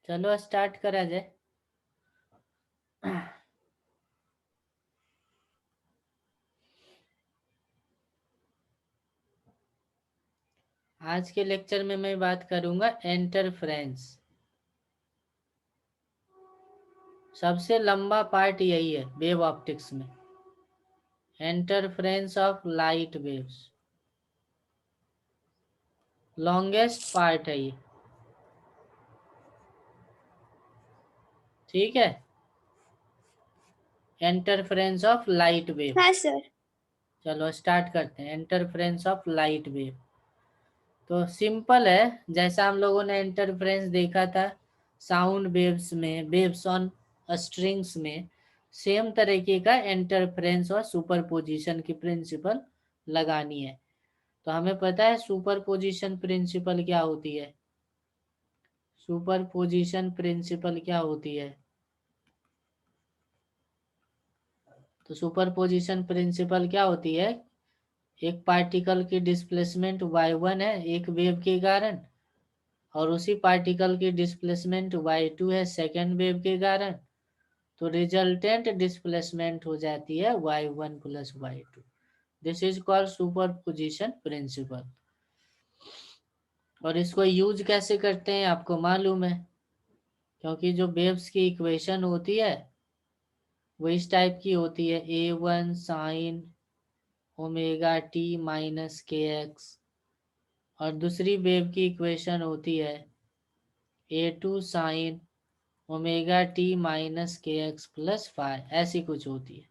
चलो स्टार्ट करा जाए। आज के लेक्चर में मैं बात करूंगा इंटरफेरेंस। सबसे लंबा पार्ट यही है वेव ऑप्टिक्स में, interference of light waves. Longest part है ये, ठीक है। Interference of light wave. हाँ सर। चलो स्टार्ट करते हैं। इंटरफेरेंस ऑफ लाइट वेव तो सिंपल है। जैसा हम लोगों ने इंटरफेरेंस देखा था साउंड वेव्स में, वेव्स ऑन स्ट्रिंग्स में, सेम तरीके का इंटरफेरेंस और सुपरपोजिशन की प्रिंसिपल लगानी है। तो हमें पता है सुपरपोजिशन प्रिंसिपल क्या होती है। सुपरपोजिशन प्रिंसिपल क्या होती है? तो सुपरपोजिशन प्रिंसिपल क्या होती है? एक पार्टिकल की डिस्प्लेसमेंट y1 है एक वेव के कारण, और उसी पार्टिकल की डिस्प्लेसमेंट y2 है सेकेंड वेव के कारण। तो रिजल्टेंट डिस्प्लेसमेंट हो जाती है y1 plus y2। This is called superposition principle. और इसको यूज कैसे करते हैं आपको मालूम है, क्योंकि जो वेव्स की इक्वेशन होती है वो इस टाइप की होती है, a1 sign omega T minus K X, और दूसरी वेव की इक्वेशन होती है a2 sign omega T minus K X plus five, ऐसी कुछ होती है।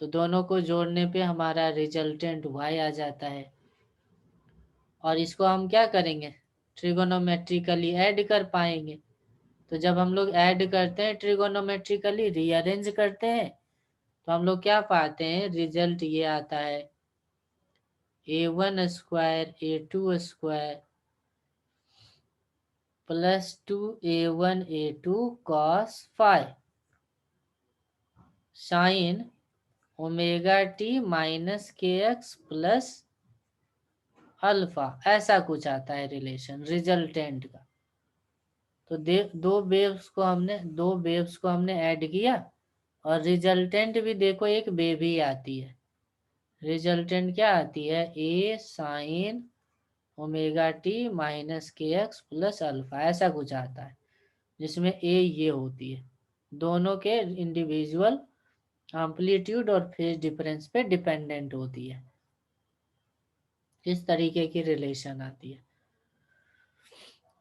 तो दोनों को जोड़ने पे हमारा रिजल्टेंट y आ जाता है, और इसको हम क्या करेंगे, ट्रिगोनोमेट्रिकली ऐड कर पाएंगे। तो जब हम लोग ऐड करते हैं ट्रिगोनोमेट्रिकली रीअरेंज करते हैं तो हम लोग क्या पाते हैं, रिजल्ट ये आता है a1 square a2 square plus 2a1 a2 cos five sine omega T minus K X plus alpha, ऐसा कुछ आता है रिलेशन रिजल्टेंट का। तो दो वेव्स को हमने ऐड किया, और रिजल्टेंट भी देखो एक वेव ही आती है। रिजल्टेंट क्या आती है, ए sine omega T minus K X plus alpha, ऐसा कुछ आता है जिसमें ए ये होती है। दोनों के इंडिविजुअल एम्पलीट्यूड और फेज डिफरेंस पे डिपेंडेंट होती है। इस तरीके की रिलेशन आती है।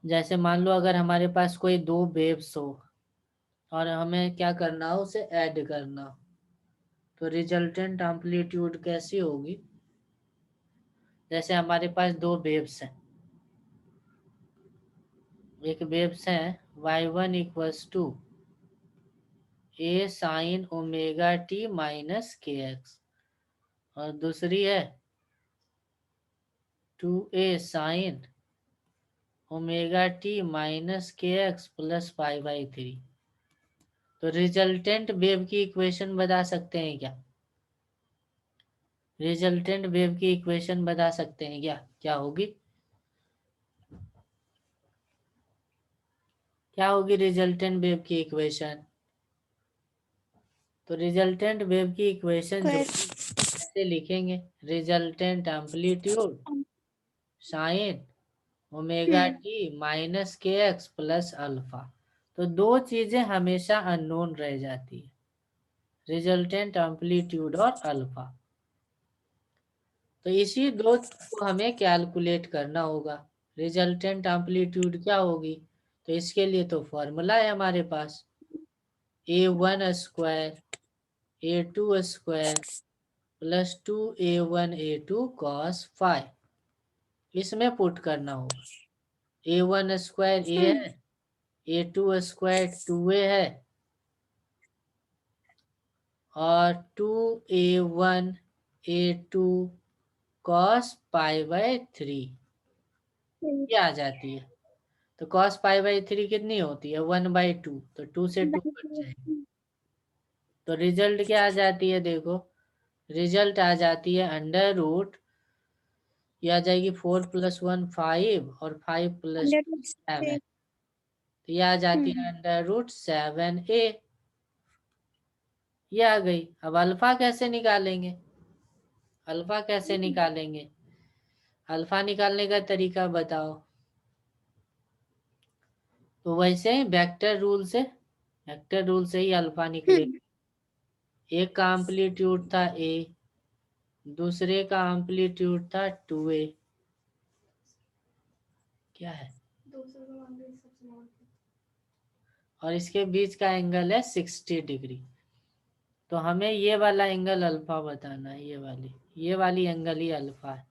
जैसे मान लो अगर हमारे पास कोई दो वेव्स हो और हमें क्या करना हो, उसे ऐड करना हो, तो रिजल्टेंट एम्पलीट्यूड कैसी होगी। जैसे हमारे पास दो वेव्स हैं, एक वेव्स है y1 equals to A sine omega T minus K X, और दूसरी है 2a sine omega T minus K X plus 5/3। तो रिजल्टेंट वेव की इक्वेशन बता सकते हैं क्या? रिजल्टेंट वेव की इक्वेशन बता सकते हैं क्या, क्या होगी? क्या होगी रिजल्टेंट वेव की इक्वेशन? तो रिजल्टेंट वेव की इक्वेशन जो ऐसे लिखेंगे, resultant amplitude sign omega T minus K X plus alpha. तो दो चीजें हमेशा अननोन रह जाती है, रिजल्टेंट एम्पलीट्यूड और अल्फा। तो इसी दो को हमें कैलकुलेट करना होगा। रिजल्टेंट एम्पलीट्यूड क्या होगी, तो इसके लिए तो फॉर्मूला है हमारे पास, a1 square a2 square plus 2a1 a2 cos five. इसमें पुट करना होगा, a1 स्क्वायर a है, a2 स्क्वायर 2a है, और 2a1 a2 कॉस पाई/3 ये आ जाती है। तो कॉस पाई/3 कितनी होती है, 1/2, तो 2 से 2 कट जाएंगे। तो रिजल्ट क्या आ जाती है, देखो रिजल्ट आ जाती है अंडर रूट, ये आ जाएगी 4 + 1 5 और 5 + 2 7। तो ये आ जाती है √7a, ये आ गई। अब अल्फा कैसे निकालेंगे? अल्फा कैसे निकालेंगे? अल्फा निकालने का तरीका बताओ। तो वैसे ही वेक्टर रूल से ही अल्फा निकले। एक का एम्पलीट्यूड था a, दूसरे का एम्पलीट्यूड था 2a। क्या है? और इसके बीच का एंगल है 60 डिग्री। तो हमें ये वाला एंगल अल्फा बताना है, ये वाली एंगल ही अल्फा है।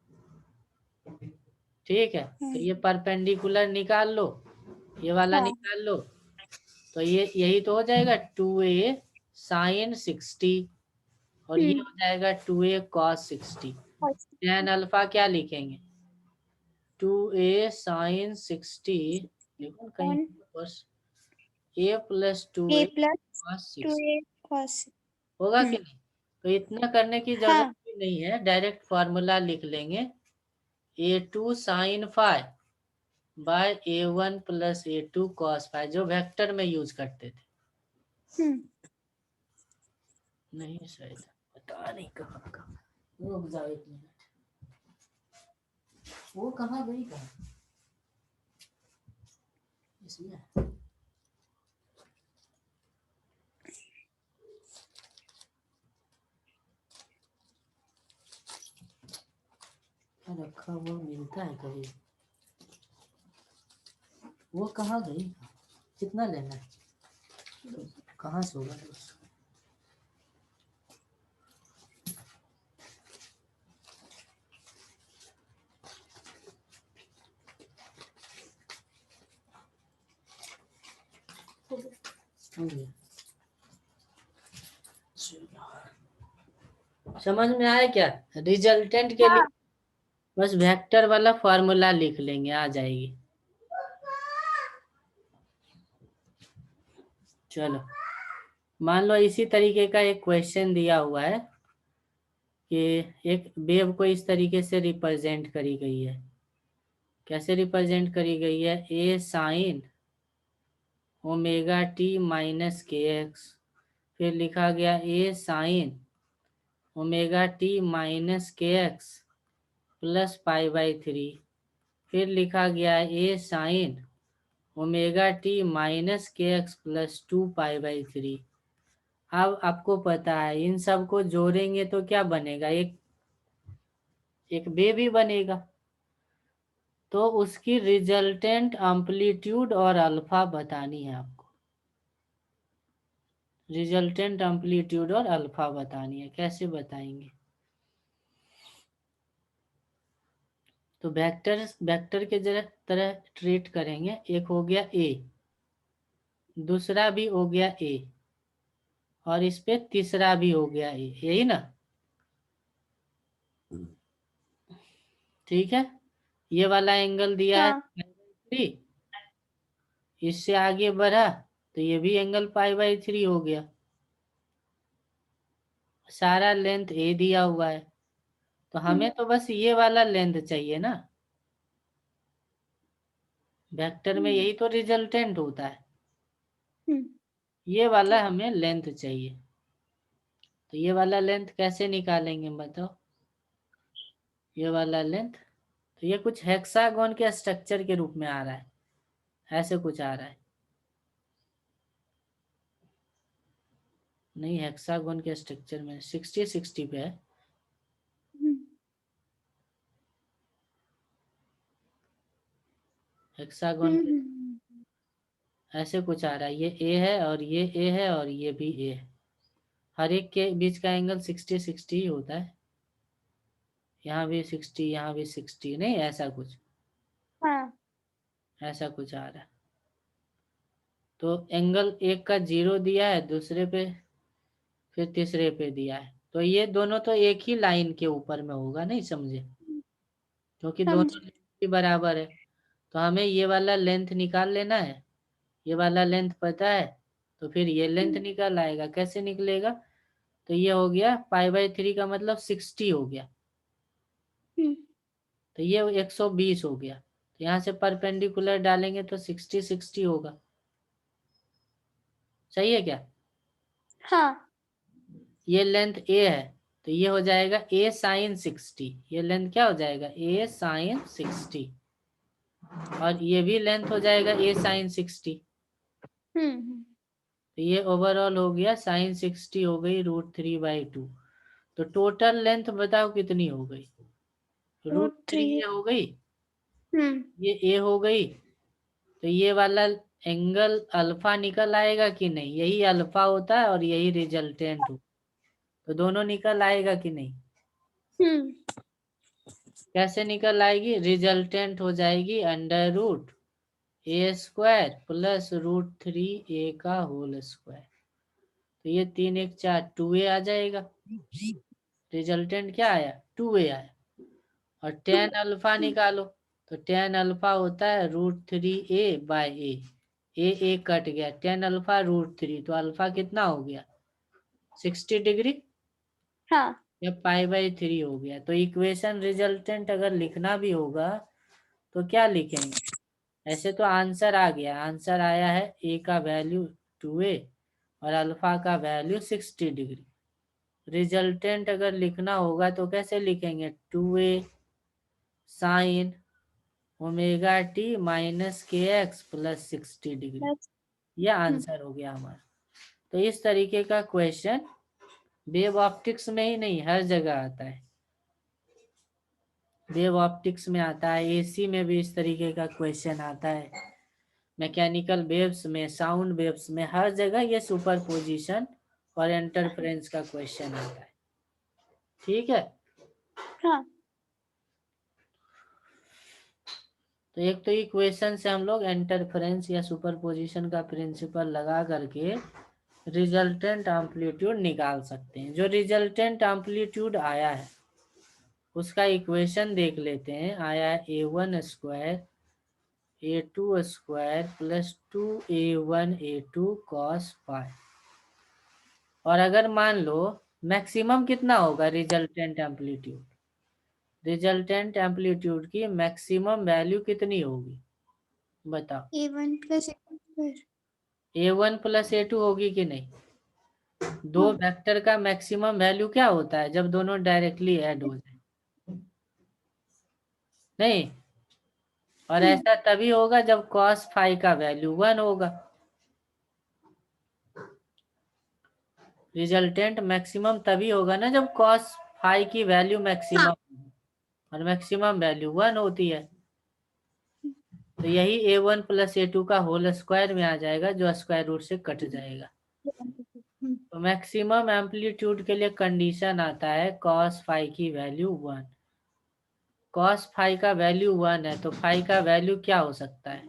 ठीक है, तो ये परपेंडिकुलर निकाल लो, ये वाला निकाल लो। तो ये यही तो हो जाएगा 2a sin 60, और ये हो जाएगा 2a cos 60। tan अल्फा क्या लिखेंगे? 2a sin 60, देखो कहीं बस a + 2a cos 60 होगा कि नहीं? तो इतना करने की जरूरत भी नहीं है, डायरेक्ट फॉर्मूला लिख लेंगे। a2 sin phi by a1 + a2 cos phi, जो वेक्टर में यूज करते थे। नहीं शायद, पता नहीं कहाँ। रुक जाओ 1 मिनट, वो कहाँ गई? इसमें रखा हुआ मिलता है कभी? वो कहाँ गई? कितना लेना है? तो कहाँ से होगा? समझ में आया क्या? रिजल्टेंट के लिए बस वेक्टर वाला फॉर्मूला लिख लेंगे, आ जाएगी। चलो, मान लो इसी तरीके का एक क्वेश्चन दिया हुआ है कि एक वेव को इस तरीके से रिप्रेजेंट करी गई है। कैसे रिप्रेजेंट करी गई है? a sin ω t - kx, फिर लिखा गया a sin ω t - kx + π/3, फिर लिखा गया a sin ω t - kx + 2π/3। अब आपको पता है इन सब को जोड़ेंगे तो क्या बनेगा? एक वेव ही बनेगा। तो उसकी रिजल्टेंट एम्पलीट्यूड और अल्फा बतानी है आपको। रिजल्टेंट एम्पलीट्यूड और अल्फा बतानी है, कैसे बताएंगे? तो वेक्टर के तरह ट्रीट करेंगे। एक हो गया a, दूसरा भी हो गया a, और इस पे तीसरा भी हो गया a, यही ना? ठीक है, ये वाला एंगल दिया है 3, इससे आगे बढ़ा तो ये भी एंगल π/3 हो गया। सारा लेंथ a दिया हुआ है, तो हमें तो बस ये वाला लेंथ चाहिए ना। वेक्टर में यही तो रिजल्टेंट होता है। ये वाला हमें लेंथ चाहिए। तो ये वाला लेंथ कैसे निकालेंगे बताओ? ये वाला लेंथ, तो ये कुछ हेक्सागोन के स्ट्रक्चर के रूप में आ रहा है, ऐसे कुछ आ रहा है। नहीं, हेक्सागोन के स्ट्रक्चर में 60 पे है। हेक्सागोन के ऐसे कुछ आ रहा है। ये ए है और ये ए है और ये भी ए है। हर एक के बीच का एंगल 60 ही होता है। यहाँ भी 60, यहाँ भी 60, नहीं ऐसा कुछ, ऐसा कुछ आ रहा है। तो एंगल एक का 0 दिया है, दूसरे पे फिर तीसरे पे दिया है, तो ये दोनों तो एक ही लाइन के ऊपर में होगा, नहीं समझे? क्योंकि दोनों लेंथ भी बराबर है। तो हमें ये वाला लेंथ निकाल लेना है। ये वाला लेंथ पता है, तो फिर ये लेंथ निकल आएगा। कैसे निकलेगा? तो ये हो गया π/3 का मतलब 60 हो गया, तो ये 120 हो गया। तो यहाँ से परपेंडिकुलर डालेंगे तो 60 होगा। सही है क्या? हाँ। ये लेंथ ए है तो ये हो जाएगा ए साइन 60। ये लेंथ क्या हो जाएगा? ए साइन 60। और ये भी लेंथ हो जाएगा ए साइन 60। तो ये ओवरऑल हो गया साइन 60 हो गई √3/2। तो टोटल लेंथ बताओ कितनी हो गई? Root √3 three. ये हो गई, हम्म। ये ए हो गई। तो ये वाला एंगल अल्फा निकल आएगा कि नहीं? यही अल्फा होता है और यही रिजल्टेंट हो, तो दोनों निकल आएगा कि नहीं? कैसे निकल आएगी? रिजल्टेंट हो जाएगी √a² प्लस √3 a का होल स्क्वायर। तो ये 3 1 4 2a आ जाएगा। रिजल्टेंट क्या आया? 2a आया। और टेन अल्फा निकालो, तो टेन अल्फा होता है √3a/a। ए कट गया, टेन अल्फा √3, तो अल्फा कितना हो गया? 60 डिग्री हाँ। या π/3 हो गया। तो इक्वेशन रिजल्टेंट अगर लिखना भी होगा तो क्या लिखेंगे? ऐसे तो आंसर आ गया, आंसर आया है ए का वैल्यू 2a और अल्फा का वैल्यू 60 डिग्री। रिजल्टेंट अगर लिखना होगा तो कैसे लिखेंगे? 2a sine ω t - kx plus 60 degree. यह आंसर हो गया हमारा। तो इस तरीके का क्वेश्चन वेव ऑप्टिक्स में ही नहीं हर जगह आता है। वेव ऑप्टिक्स में आता है, एसी में भी इस तरीके का क्वेश्चन आता है, मैकेनिकल वेव्स में, साउंड वेव्स में, हर जगह ये सुपरपोजिशन और इंटरफेरेंस का क्वेश्चन आता है। ठीक है। हाँ। तो एक तो इक्वेशन से हम लोग इंटरफेरेंस या सुपरपोजिशन का प्रिंसिपल लगा करके रिजल्टेंट एम्पलीट्यूड निकाल सकते हैं। जो रिजल्टेंट एम्पलीट्यूड आया है उसका इक्वेशन देख लेते हैं। आया है a1² a2² plus 2a1 a2 cos phi। और अगर मान लो मैक्सिमम कितना होगा रिजल्टेंट एम्पलीट्यूड? रिजल्टेंट एम्पलीट्यूड की मैक्सिमम वैल्यू कितनी होगी बताओ? a1 plus a1 plus a2 होगी कि नहीं? दो वेक्टर का मैक्सिमम वैल्यू क्या होता है जब दोनों डायरेक्टली ऐड हो जाए? नहीं, और ऐसा तभी होगा जब cos phi का वैल्यू 1 होगा। रिजल्टेंट मैक्सिमम तभी होगा ना जब cos phi की वैल्यू मैक्सिमम, और मैक्सिमम वैल्यू 1 होती है। तो यही a1 प्लस a2 का होल स्क्वायर में आ जाएगा जो स्क्वायर रूट से कट जाएगा। तो मैक्सिमम एम्पलीट्यूड के लिए कंडीशन आता है cos phi की वैल्यू 1। cos phi का वैल्यू 1 है तो phi का वैल्यू क्या हो सकता है?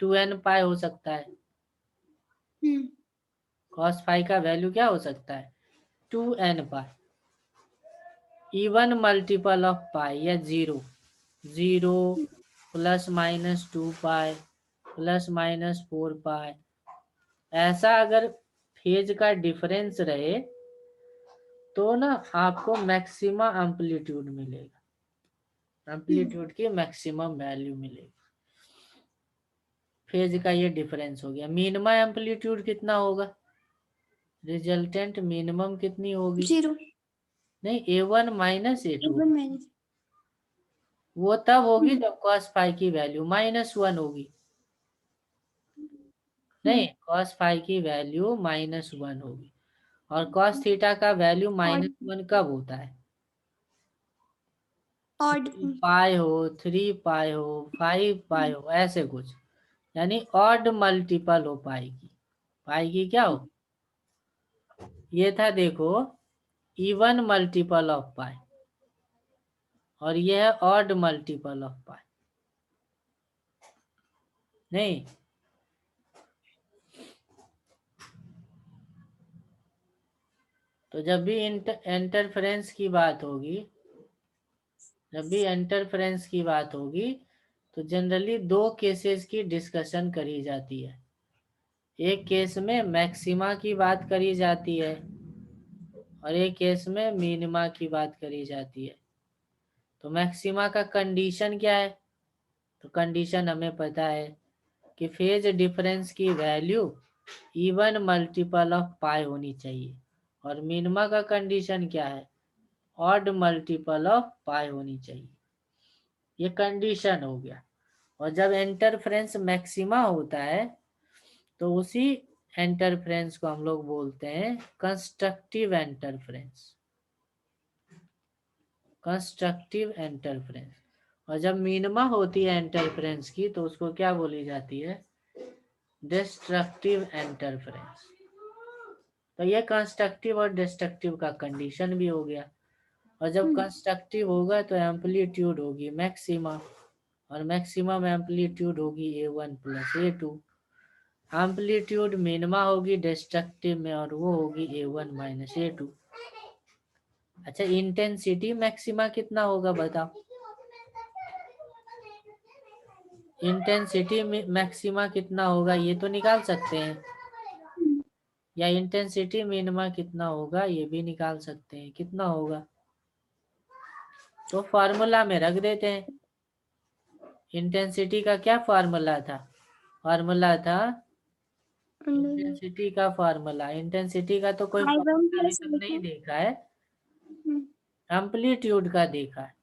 2n पाई हो सकता है। cos phi का वैल्यू क्या हो सकता है? 2n pi. Even multiple of pi या 0 plus minus 2 pi plus minus 4 pi. ऐसा अगर फेज का डिफरेंस रहे तो ना आपको मैक्सिमा एम्पलीट्यूड मिलेगा, एम्पलीट्यूड की मैक्सिमम वैल्यू मिलेगी। फेज का ये डिफरेंस हो गया। मिनिमम एम्पलीट्यूड कितना होगा? रिजल्टेंट मिनिमम कितनी होगी? 0। नहीं, a1 minus a2 a1 minus. वो तब होगी जब cos phi की वैल्यू -1 होगी। नहीं, cos phi की वैल्यू -1 होगी। और cos थीटा का वैल्यू -1 कब होता है? ऑड। पाई हो, 3 पाई हो, 5 पाई हो, ऐसे कुछ, यानी ऑड मल्टीपल हो पाई की क्या हो? ये था देखो इवन मल्टीपल ऑफ पाई, और ये है ऑड मल्टीपल ऑफ पाई। नहीं, तो जब भी इंटरफेरेंस की बात होगी, जब भी इंटरफेरेंस की बात होगी तो जनरली दो केसेस की डिस्कशन करी जाती है। एक केस में मैक्सिमा की बात करी जाती है और एक केस में मिनिमा की बात करी जाती है। तो मैक्सिमा का कंडीशन क्या है? तो कंडीशन हमें पता है कि फेज डिफरेंस की वैल्यू इवन मल्टीपल ऑफ पाई होनी चाहिए। और मिनिमा का कंडीशन क्या है? ऑड मल्टीपल ऑफ पाई होनी चाहिए। ये कंडीशन हो गया। और जब इंटरफेरेंस मैक्सिमा होता है तो उसी इंटरफेरेंस को हम लोग बोलते हैं कंस्ट्रक्टिव इंटरफेरेंस। Constructive interference. और जब मिनिमा होती है इंटरफेरेंस की तो उसको क्या बोली जाती है? Destructive interference. तो ये कंस्ट्रक्टिव और डिस्ट्रक्टिव का कंडीशन भी हो गया। और जब कंस्ट्रक्टिव होगा तो एम्पलीट्यूड होगी मैक्सिमा, और मैक्सिमम एम्पलीट्यूड होगी A1 plus A2। Amplitude minima होगी डिस्ट्रक्टिव में और वो होगी A1 माइनस A2। अच्छा, इंटेंसिटी मैक्सिमा कितना होगा बताओ? इंटेंसिटी मैक्सिमा कितना होगा ये तो निकाल सकते हैं, या इंटेंसिटी मिनिमा कितना होगा ये भी निकाल सकते हैं। कितना होगा तो फार्मूला में रख देते हैं। इंटेंसिटी का क्या फार्मूला था? फार्मूला था इंटेंसिटी का फार्मूला। इंटेंसिटी का तो कोई I1 फार्मूला अभी plus तक नहीं I2. देखा है, एम्पलीट्यूड का देखा है।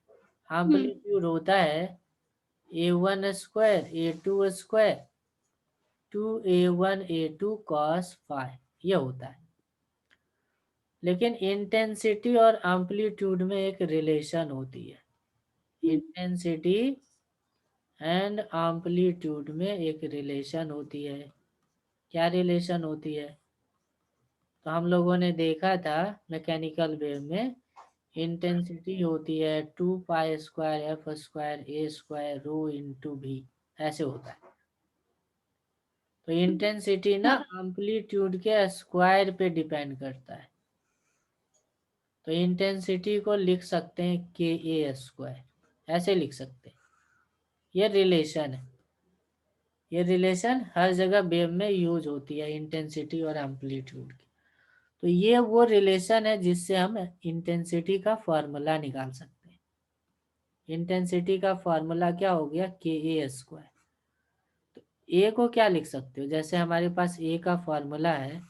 एम्पलीट्यूड होता है A1 square A2 square 2A1 A2 cos phi, ये होता है। लेकिन इंटेंसिटी और एम्पलीट्यूड में एक रिलेशन होती है। इंटेंसिटी एंड एम्पलीट्यूड में एक रिलेशन होती है। क्या रिलेशन होती है? तो हम लोगों ने देखा था मैकेनिकल वेव में इंटेंसिटी होती है 2 पाई स्क्वायर एफ स्क्वायर ए स्क्वायर रो इंटू भी, ऐसे होता है। तो इंटेंसिटी ना एम्पलीट्यूड के स्क्वायर पे डिपेंड करता है। तो इंटेंसिटी को लिख सकते हैं के ए स्क्वायर, ऐसे लिख सकते हैं। ये रिलेशन है, ये रिलेशन हर जगह वेव में यूज होती है इंटेंसिटी और एम्पलीट्यूड की। तो ये वो रिलेशन है जिससे हम इंटेंसिटी का फॉर्मूला निकाल सकते हैं। इंटेंसिटी का फॉर्मूला क्या हो गया? के ए स्क्वायर। तो ए को क्या लिख सकते हो? जैसे हमारे पास ए का फॉर्मूला है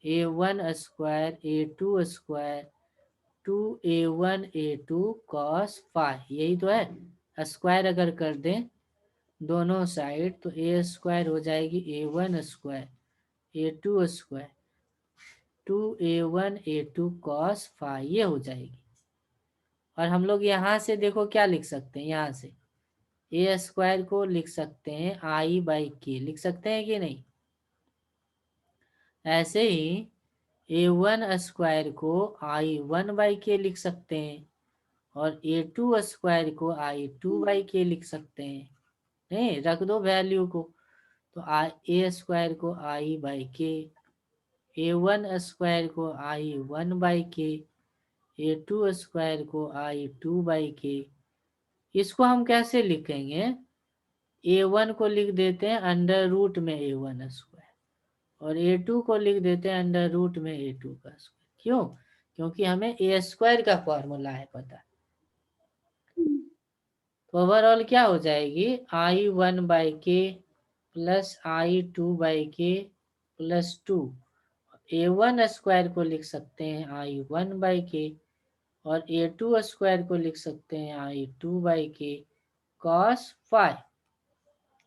A1 square A2 square 2A1 A2 cos phi, यही तो है। स्क्वायर अगर कर दें दोनों साइड तो ए स्क्वायर हो जाएगी A1 square A2 square 2A1 A2 cos phi, ये हो जाएगी। और हम लोग यहाँ से देखो क्या लिख सकते हैं, यहाँ से ए स्क्वायर को लिख सकते हैं I/K, लिख सकते हैं कि नहीं? ऐसे ही A1 स्क्वायर को I1/K लिख सकते हैं, और A2 स्क्वायर को I2/K लिख सकते हैं। नहीं, रख दो वैल्यू को, तो A स्क्वायर को I/K, A1 स्क्वायर को I1/K, A2 स्क्वायर को I2/K। इसको हम कैसे लिखेंगे? A1 को लिख देते हैं अंडर रूट में A1 स्क्वायर, और A2 को लिख देते हैं अंडर रूट में A2 का स्क्वायर। क्यों? क्योंकि हमें ए स्क्वायर का फॉर्मूला है पता। तो ओवरऑल क्या हो जाएगी? I1/K plus I2/K plus 2। A1 square को लिख सकते हैं I1/K, और A2 स्क्वायर को लिख सकते हैं I2/K cos फाई,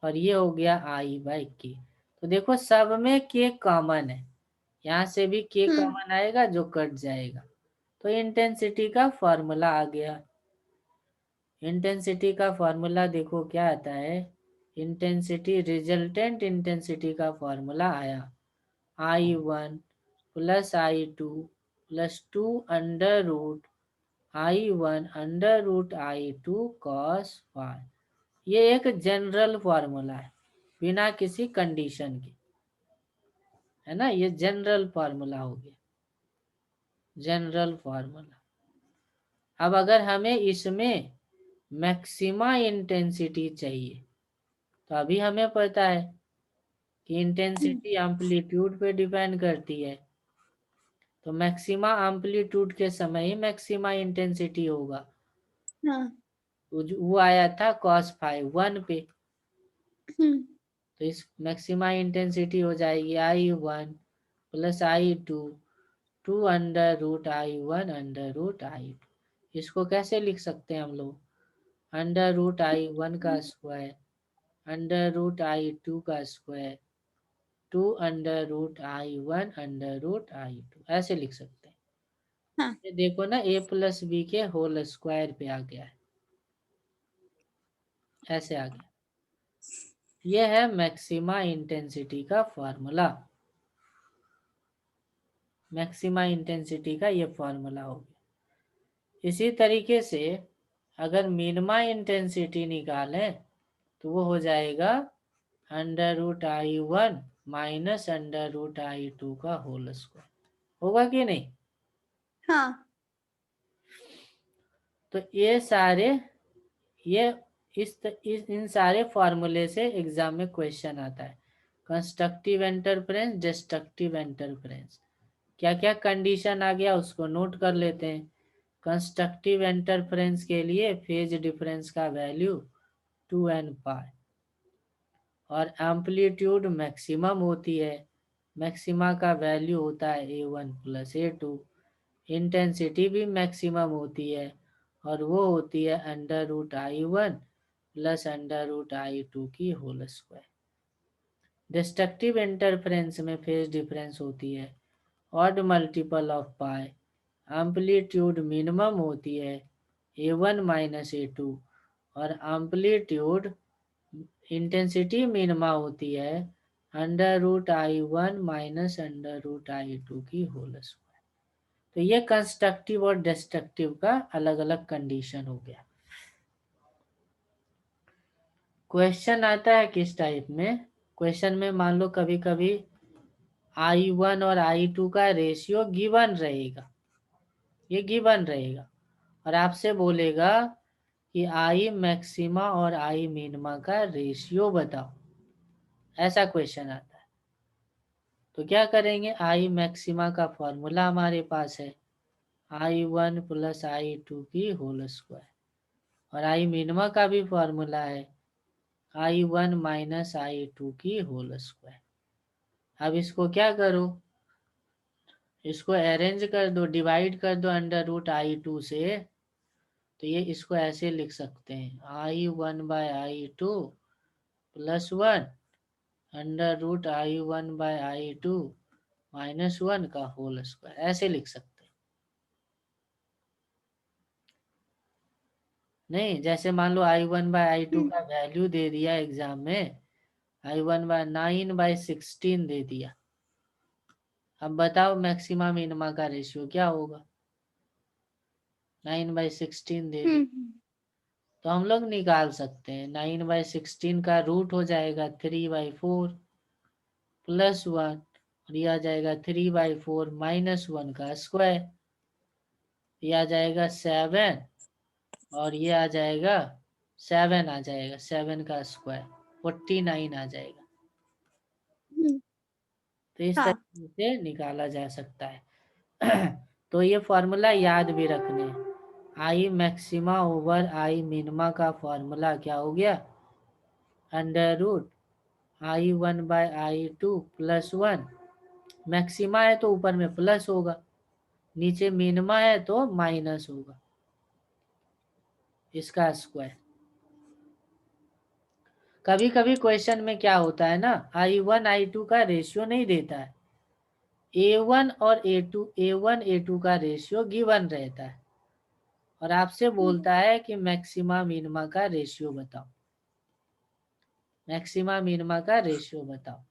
और ये हो गया I/K। तो देखो सब में K कॉमन है, यहाँ से भी K कॉमन आएगा जो कट जाएगा। तो इंटेंसिटी का फॉर्मूला आ गया। इंटेंसिटी का फॉर्मूला देखो क्या आता है? इंटेंसिटी, रिजल्टेंट इंटेंसिटी का फॉर्मूला आया I1 plus I2 plus 2 under root I1 under root I2 cos phi. ये एक जनरल फॉर्मूला है बिना किसी कंडीशन के, है ना? ये जनरल फॉर्मूला हो गया, जनरल फॉर्मूला। अब अगर हमें इसमें मैक्सिमा इंटेंसिटी चाहिए तो अभी हमें पता है कि इंटेंसिटी एम्पलीट्यूड पे डिपेंड करती है। तो मैक्सिमा एम्पलीट्यूड के समय ही मैक्सिमा इंटेंसिटी होगा। वो आया था cos फाई 1 पे। तो इस मैक्सिमा इंटेंसिटी हो जाएगी I1 plus I2 two under root I1 under root I2। इसको कैसे लिख सकते हैं हम लोग? अंडर रूट I1 का स्क्वायर अंडर रूट I2 का square two under root I1 under root I2, ऐसे लिख सकते हैं। हाँ। ये देखो ना, a प्लस बी के होल स्क्वायर पे आ गया है, ऐसे आ गया। ये है मैक्सिमा इंटेंसिटी का फॉर्मूला। मैक्सिमा इंटेंसिटी का ये फॉर्मूला हो गया। इसी तरीके से अगर मिनिमा इंटेंसिटी निकालें तो वो हो जाएगा under root I1 minus under root I2 का होल स्क्वायर। होगा कि नहीं? हाँ। तो ये सारे ये इन सारे फॉर्मूले से एग्जाम में क्वेश्चन आता है। कंस्ट्रक्टिव इंटरफेरेंस, डिस्ट्रक्टिव इंटरफेरेंस, क्या क्या कंडीशन आ गया उसको नोट कर लेते हैं। कंस्ट्रक्टिव इंटरफेरेंस के लिए फेज डिफरेंस का वैल्यू 2n पाई और एम्पलीट्यूड मैक्सिमम होती है। मैक्सिमा का वैल्यू होता है A1 प्लस A2। इंटेंसिटी भी मैक्सिमम होती है और वो होती है under root I1 plus under root I2 की होल स्क्वायर। डिस्ट्रक्टिव इंटरफेरेंस में फेज डिफरेंस होती है odd multiple of pi. Amplitude minimum होती है A1 माइनस A2 और एम्पलीट्यूड इंटेंसिटी मिनिमा होती है under root I1 minus under root I2 की होल स्क्वायर। तो ये कंस्ट्रक्टिव और डिस्ट्रक्टिव का अलग अलग कंडीशन हो गया। क्वेश्चन आता है किस टाइप में? क्वेश्चन में मान लो कभी कभी I1 और I2 का रेशियो गिवन रहेगा, ये गिवन रहेगा और आपसे बोलेगा कि I मैक्सिमा और I मिनिमा का रेशियो बताओ, ऐसा क्वेश्चन आता है। तो क्या करेंगे? I मैक्सिमा का फॉर्मूला हमारे पास है I1 प्लस I2 की होल स्क्वायर और I मिनिमा का भी फॉर्मूला है I1 माइनस I2 की होल स्क्वायर। अब इसको क्या करो? इसको अरेंज कर दो, डिवाइड कर दो अंडर रूट I2 से। तो ये इसको ऐसे लिख सकते हैं I1 by I2 plus 1 under root I1 by I2 minus 1 का होल स्क्वायर, ऐसे लिख सकते हैं। नहीं, जैसे मान लो I1 बाय I2 का वैल्यू दे दिया एग्जाम में, I1 बाय 9/16 दे दिया। अब बताओ मैक्सिमा मिनिमा का रेशियो क्या होगा? 9/16 दे दी तो हम लोग निकाल सकते हैं। 9/16 का रूट हो जाएगा 3/4 प्लस 1 और यह आ जाएगा 3/4 माइनस 1 का स्क्वायर। यह आ जाएगा 7 और ये आ जाएगा 7 आ जाएगा, 7 का स्क्वायर 49 आ जाएगा। तो इस हाँ। तरीके से निकाला जा सकता है। तो ये फॉर्मूला याद भी रखने। I maxima over I minima का फॉर्मूला क्या हो गया? Under root I1 by I2 plus 1। Maxima है तो ऊपर में प्लस होगा, नीचे मिनिमा है तो माइनस होगा, इसका स्क्वायर। कभी कभी क्वेश्चन में क्या होता है ना, I1 I2 का रेशियो नहीं देता है, A1 और A2 A1 A2 का रेशियो गिवन रहता है और आपसे बोलता है कि मैक्सिमा मिनिमा का रेशियो बताओ, मैक्सिमा मिनिमा का रेशियो बताओ।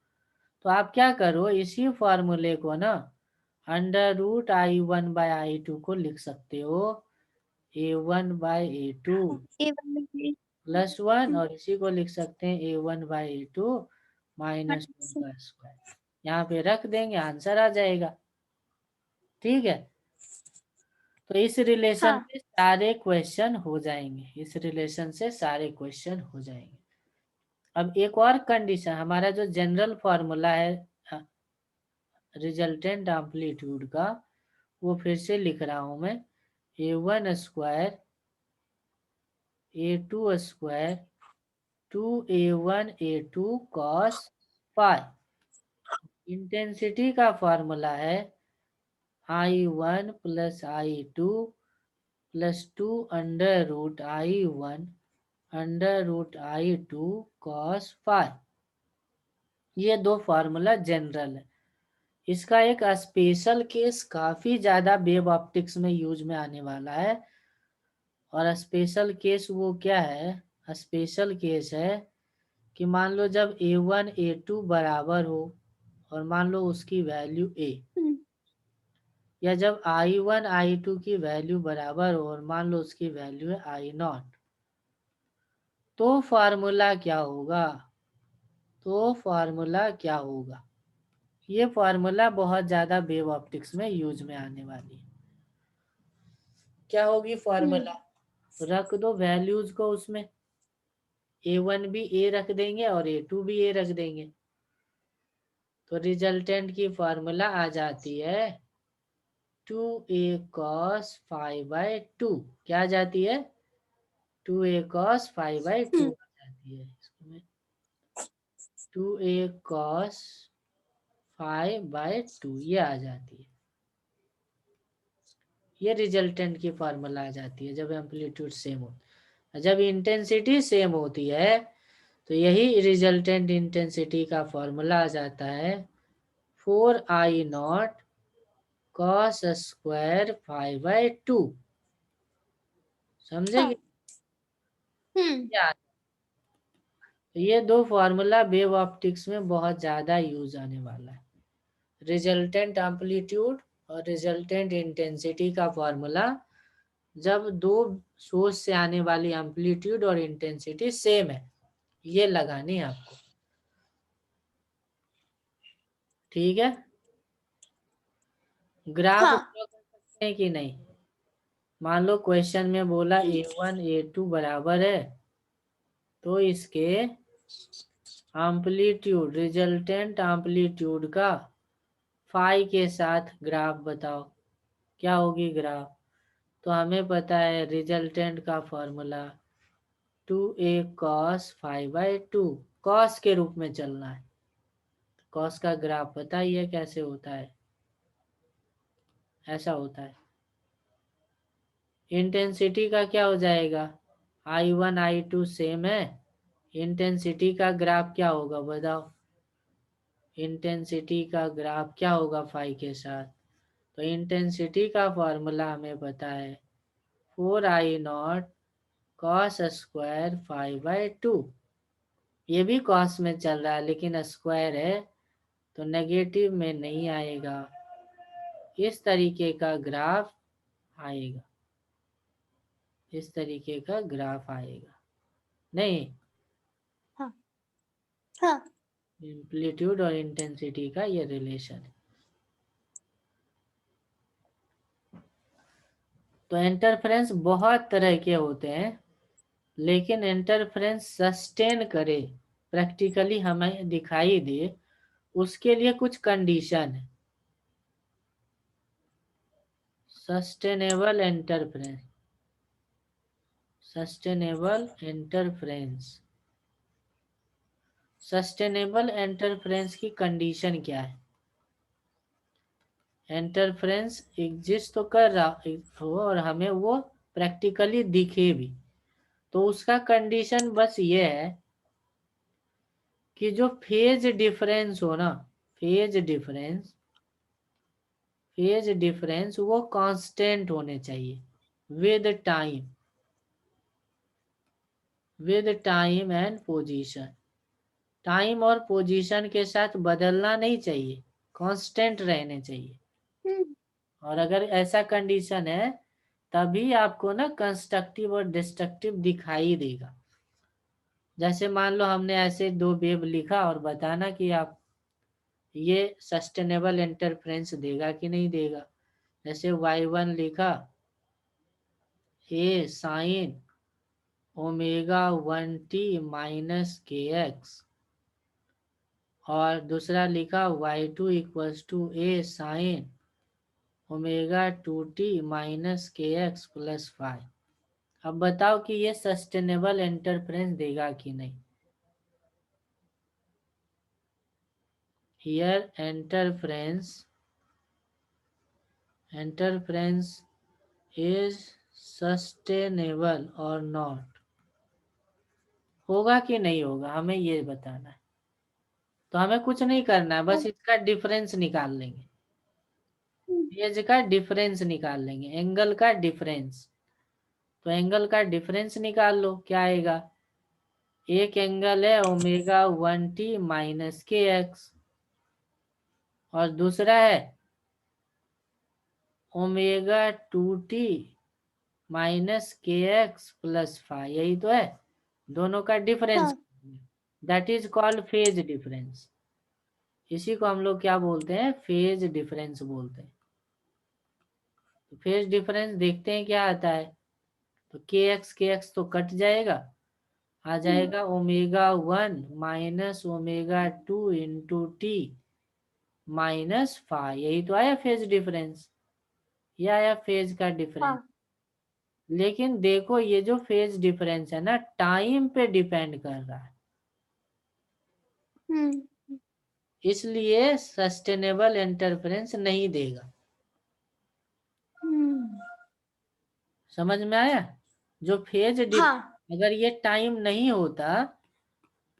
तो आप क्या करो, इसी फॉर्मूले को ना under root I1 by I2 को लिख सकते हो A1 बाय A2 प्लस 1 और इसी को लिख सकते हैं A1 बाय A2 माइनस 1 का स्क्वायर। यहाँ पे रख देंगे, आंसर आ जाएगा। ठीक है, तो इस रिलेशन हाँ। से सारे क्वेश्चन हो जाएंगे, इस रिलेशन से सारे क्वेश्चन हो जाएंगे। अब एक और कंडीशन, हमारा जो जनरल फॉर्मूला है रिजल्टेंट एम्पलीट्यूड का, वो फिर से लिख रहा हूं मैं A1 square A2 square 2a1 a2 cos phi. Intensity का फॉर्मूला है I1 plus I2 plus 2 under root I1 under root I2 cos phi. ये दो फार्मूला जनरल है। इसका एक स्पेशल केस काफी ज्यादा वेव ऑप्टिक्स में यूज में आने वाला है। और स्पेशल केस वो क्या है? स्पेशल केस है कि मान लो जब a1 a2 बराबर हो और मान लो उसकी वैल्यू a, या जब I1 I2 की वैल्यू बराबर हो और मान लो उसकी वैल्यू है I0, तो फार्मूला क्या होगा? ये फार्मूला बहुत ज्यादा वेव ऑप्टिक्स में यूज में आने वाली है। क्या होगी फार्मूला? रख दो वैल्यूज को उसमें, a1 भी a रख देंगे और a2 भी a रख देंगे, तो रिजल्टेंट की फार्मूला आ जाती है 2a cos फाई बाई 2। क्या आ जाती है? 2a cos फाई बाई 2 आ जाती है। इसमें 2a cos फाइव बाई 2 ये आ जाती है। ये रिजल्टेंट की फार्मूला आ जाती है जब एम्पलीट्यूड सेम हो। जब इंटेंसिटी सेम होती है तो यही रिजल्टेंट इंटेंसिटी का फॉर्मूला आ जाता है 4I0 cos square five by 2। समझे? क्या? तो ये दो फार्मूला वेव ऑप्टिक्स में बहुत ज्यादा यूज आने वाला है। रिजल्टेंट एम्पलीट्यूड और रिजल्टेंट इंटेंसिटी का फॉर्मूला जब दो सोर्स से आने वाली एम्पलीट्यूड और इंटेंसिटी सेम है, ये लगानी है आपको। ठीक है? ग्राफ हाँ। ड्रॉ कर सकते हैं कि नहीं? मान लो क्वेश्चन में बोला a1 a2 बराबर है, तो इसके एम्पलीट्यूड, रिजल्टेंट एम्पलीट्यूड का फाई के साथ ग्राफ बताओ। क्या होगी ग्राफ? तो हमें पता है रिजल्टेंट का formula 2a cos five by 2, cos के रूप में चलना है। कॉस का ग्राफ पता ही है कैसे होता है, ऐसा होता है। इंटेंसिटी का क्या हो जाएगा? I1 I2 सेम है, इंटेंसिटी का ग्राफ क्या होगा बताओ? इंटेंसिटी का ग्राफ क्या होगा फाई के साथ? तो इंटेंसिटी का फॉर्मूला हमें पता है 4I0 cos square five by 2। ये भी कॉस में चल रहा है लेकिन स्क्वायर है तो नेगेटिव में नहीं आएगा। इस तरीके का ग्राफ आएगा, इस तरीके का ग्राफ आएगा। नहीं, हाँ। हाँ। एम्पलीट्यूड और इंटेंसिटी का ये रिलेशन है। तो इंटरफेरेंस बहुत तरह के होते हैं, लेकिन इंटरफेरेंस सस्टेन करे, प्रैक्टिकली हमें दिखाई दे, उसके लिए कुछ कंडीशन है। Sustainable interference, sustainable interference, sustainable interference की कंडीशन क्या है? इंटरफेरेंस एग्जिस्ट तो कर रहा हो और हमें वो प्रैक्टिकली दिखे भी, तो उसका कंडीशन बस ये है कि जो फेज डिफरेंस हो ना, फेज डिफरेंस, फेज डिफरेंस वो कांस्टेंट होने चाहिए with time, with time and position. Time और पोजीशन के साथ बदलना नहीं चाहिए, कांस्टेंट रहने चाहिए। और अगर ऐसा कंडीशन है तभी आपको ना कंस्ट्रक्टिव और डिस्ट्रक्टिव दिखाई देगा। जैसे मान लो हमने ऐसे दो वेव लिखा और बताना कि आप ये सस्टेनेबल इंटरफेरेंस देगा कि नहीं देगा। जैसे y1 लिखा A sine omega 1t minus K X, और दूसरा लिखा y2 equals to A sine omega 2t minus K X plus five. अब बताओ कि ये सस्टेनेबल इंटरफेरेंस देगा कि नहीं। here interference is sustainable or not, होगा कि नहीं होगा हमें ये बताना है। तो हमें कुछ नहीं करना है, बस इसका डिफरेंस निकाल लेंगे, फेज का डिफरेंस निकाल लेंगे, एंगल का डिफरेंस। तो एंगल का डिफरेंस निकाल लो, क्या आएगा, एक एंगल है omega 1t minus K X, और दूसरा है omega 2t minus K X plus five, यही तो है, दोनों का difference, that is called phase difference. इसी को हम लोग क्या बोलते हैं, फेज डिफरेंस बोलते हैं। तो फेज डिफरेंस देखते हैं क्या आता है, तो के एक्स तो कट जाएगा, आ जाएगा omega 1 minus omega 2 into T minus five, यही तो आया फेज डिफरेंस, ये आया फेज का डिफरेंस। लेकिन देखो ये जो फेज डिफरेंस है ना, टाइम पे डिपेंड कर रहा है, इसलिए सस्टेनेबल इंटरफेरेंस नहीं देगा। समझ में आया, जो फेज अगर ये टाइम नहीं होता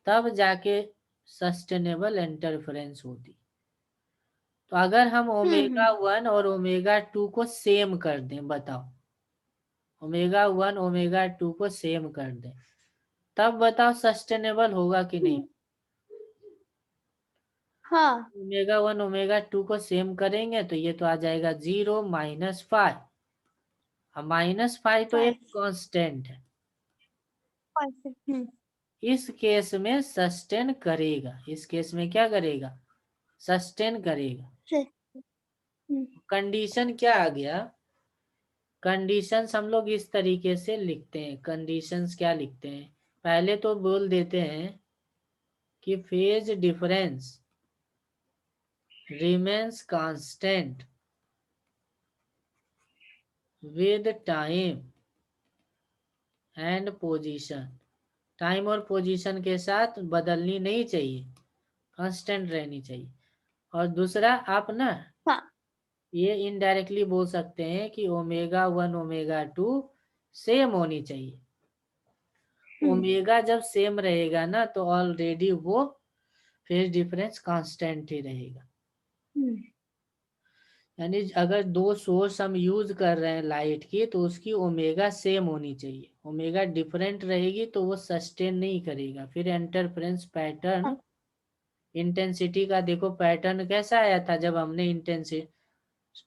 तब जाके सस्टेनेबल इंटरफेरेंस होती। तो अगर हम ओमेगा 1 और ओमेगा 2 को सेम कर दें, बताओ, ओमेगा 1 ओमेगा 2 को सेम कर दें, तब बताओ सस्टेनेबल होगा कि नहीं। ओमेगा 1 ओमेगा 2 को सेम करेंगे तो ये तो आ जाएगा 0 माइनस 5, अब माइनस 5 तो एक कांस्टेंट है, इस केस में सस्टेन करेगा, इस केस में क्या करेगा, सस्टेन करेगा। कंडीशन क्या आ गया, कंडीशंस हम लोग इस तरीके से लिखते हैं, कंडीशंस क्या लिखते हैं, पहले तो बोल देते हैं कि phase difference remains constant with time and position, time और पोजीशन के साथ बदलनी नहीं चाहिए, कांस्टेंट रहनी चाहिए। और दूसरा आप ना ये इनडायरेक्टली बोल सकते हैं कि ओमेगा 1 ओमेगा 2 सेम होनी चाहिए। ओमेगा जब सेम रहेगा ना तो ऑलरेडी वो फेज डिफरेंस कांस्टेंट ही रहेगा। यानी अगर दो सोर्स हम यूज कर रहे हैं लाइट की तो उसकी ओमेगा सेम होनी चाहिए, ओमेगा डिफरेंट रहेगी तो वो सस्टेन नहीं करेगा, फिर इंटरफेरेंस पैटर्न, इंटेंसिटी का देखो पैटर्न कैसा आया था जब हमने इंटेंसिटी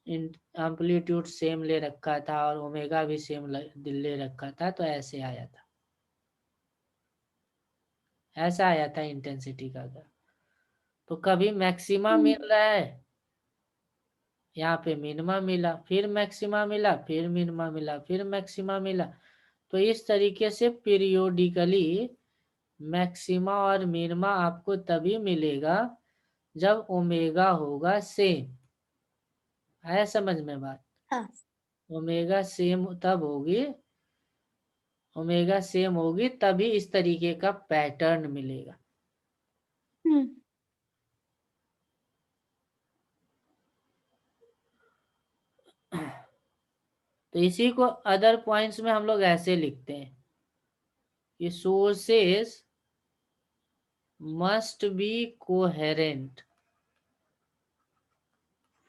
एम्पलीट्यूड सेम ले रखा था और ओमेगा भी सेम ले रखा था, तो ऐसे आया था, ऐसा आया था इंटेंसिटी का। तो कभी मैक्सिमा मिल रहा है, यहाँ पे मिनिमा मिला, फिर मैक्सिमा मिला, फिर मिनिमा मिला, फिर मैक्सिमा मिला। तो इस तरीके से पीरियोडिकली मैक्सिमा और मिनिमा आपको तभी मिलेगा जब ओमेगा होगा सेम। आया समझ में बात, ओमेगा सेम तब होगी, ओमेगा सेम होगी तभी इस तरीके का पैटर्न मिलेगा। तो इसी को अदर पॉइंट्स में हम लोग ऐसे लिखते हैं कि sources must be coherent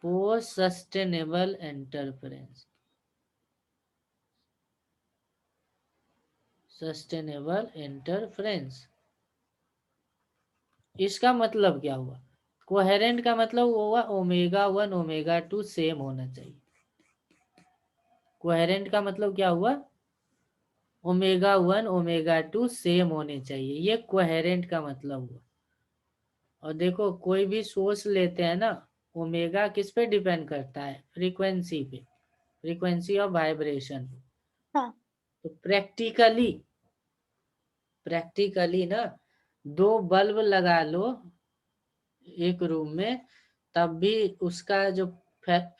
for sustainable interference, sustainable interference. इसका मतलब क्या हुआ, कोहेरेंट का मतलब हुआ ओमेगा 1 ओमेगा 2 सेम होना चाहिए। कोहेरेंट का मतलब क्या हुआ, ओमेगा 1 ओमेगा 2 सेम होने चाहिए, ये कोहेरेंट का मतलब हुआ। और देखो कोई भी सोर्स लेते हैं ना, ओमेगा किस पे डिपेंड करता है, फ्रीक्वेंसी पे, फ्रीक्वेंसी ऑफ वाइब्रेशन। तो प्रैक्टिकली ना दो बल्ब लगा लो एक रूम में, तब भी उसका जो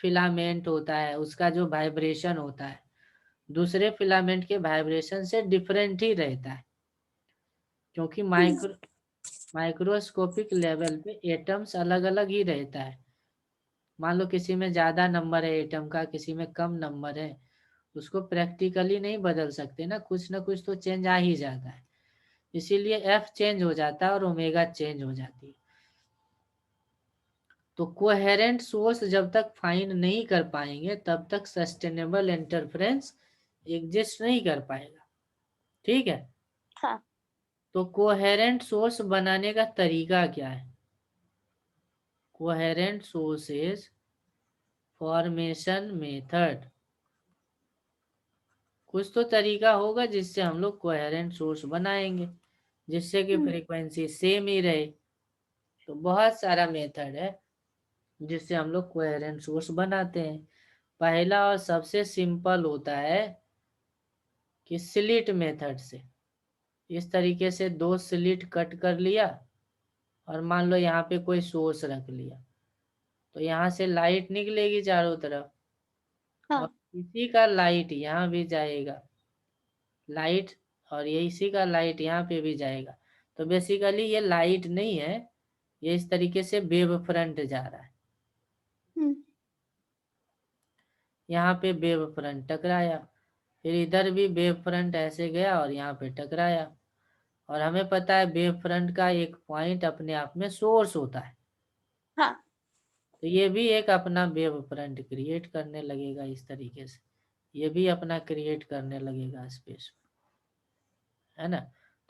फिलामेंट होता है, उसका जो वाइब्रेशन होता है दूसरे फिलामेंट के वाइब्रेशन से डिफरेंट ही रहता है, क्योंकि माइक्रोस्कोपिक लेवल पे एटम्स अलग अलग ही रहता है। मान लो किसी में ज्यादा नंबर है एटम का, किसी में कम नंबर है, उसको प्रैक्टिकली नहीं बदल सकते ना कुछ तो चेंज आ ही जाता है। इसीलिए एफ चेंज हो जाता है और ओमेगा चेंज हो जाती है। तो कोहेरेंट सोर्स जब तक फाइंड नहीं कर पाएंगे तब तक सस्टेनेबल इंटरफेरेंस एग्जिस्ट नहीं कर पाएगा। ठीक है। हाँ। तो कोहेरेंट सोर्स बनाने का तरीका क्या है? कोहेरेंट सोर्सेज फॉर्मेशन मेथड, कुछ तो तरीका होगा जिससे हम लोग कोहेरेंट सोर्स बनाएंगे, जिससे कि फ्रीक्वेंसी सेम ही रहे। तो बहुत सारा मेथड है जिससे हम लोग कोहेरेंट सोर्स बनाते हैं। पहला और सबसे सिंपल होता है कि स्लिट मेथड से। इस तरीके से दो स्लिट कट कर लिया और मान लो यहाँ पे कोई सोर्स रख लिया, तो यहाँ से लाइट निकलेगी चारों तरफ और हाँ। इसी का लाइट यहाँ भी जाएगा, लाइट, और ये इसी का लाइट यहाँ पे भी जाएगा। तो बेसिकली ये लाइट नहीं है, ये इस तरीके से वेव फ्रंट जा रहा है। यहाँ पे वेव फ्रंट टकराया, फिर इधर भी वेव फ्रंट ऐसे गया और यहाँ पे टकराया। और हमें पता है वेव फ्रंट का एक पॉइंट अपने आप में सोर्स होता है। हाँ। तो ये भी एक अपना वेव फ्रंट क्रिएट करने लगेगा इस तरीके से, ये भी अपना क्रिएट करने लगेगा स्पेस, है ना।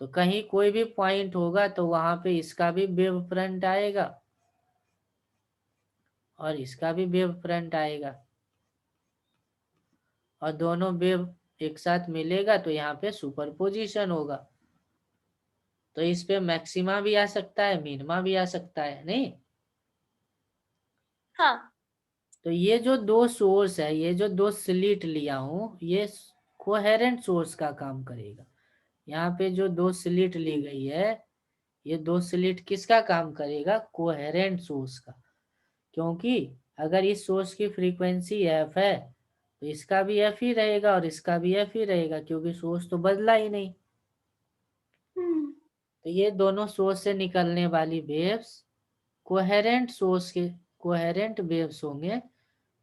तो कहीं कोई भी पॉइंट होगा तो वहां पे इसका भी वेव फ्रंट आएगा और इसका भी वेव फ्रंट आएगा, और दोनों वेव एक साथ मिलेगा तो यहाँ पे सुपरपोजिशन होगा। तो इस पे मैक्सिमा भी आ सकता है, मिनिमा भी आ सकता है, नहीं। हाँ। तो ये जो दो सोर्स है, ये जो दो स्लिट लिया हूं, ये कोहेरेंट सोर्स का काम करेगा। यहाँ पे जो दो स्लिट ली गई है, ये दो स्लिट किसका काम करेगा? कोहेरेंट सोर्स का। क्योंकि अगर इस सोर्स की फ्रीक्वेंसी एफ है तो इसका भी एफ ही रहेगा और इसका भी एफ ही रहेगा, क्योंकि सोर्स तो बदला ही नहीं। तो ये दोनों सोर्स से निकलने वाली वेव्स कोहेरेंट सोर्स के कोहेरेंट वेव्स होंगे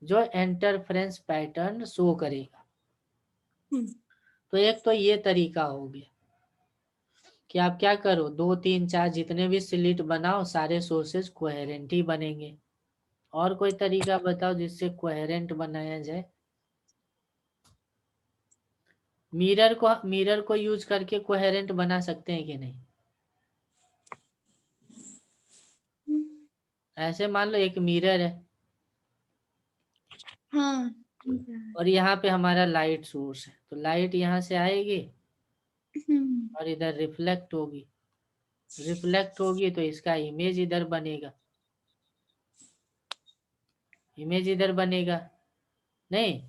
जो इंटरफेरेंस पैटर्न शो करेगा। तो एक तो ये तरीका हो गया कि आप क्या करो, 2 3 4 जितने भी स्लिट बनाओ सारे सोर्सेज कोहेरेंट ही बनेंगे। और कोई तरीका बताओ जिससे कोहेरेंट बनाया जाए। मिरर को यूज करके कोहेरेंट बना सकते हैं कि नहीं? ऐसे मान लो एक मिरर है हाँ। और यहाँ पे हमारा लाइट सोर्स है, तो लाइट यहाँ से आएगी और इधर रिफ्लेक्ट होगी तो इसका इमेज इधर बनेगा, इमेज इधर बनेगा, नहीं।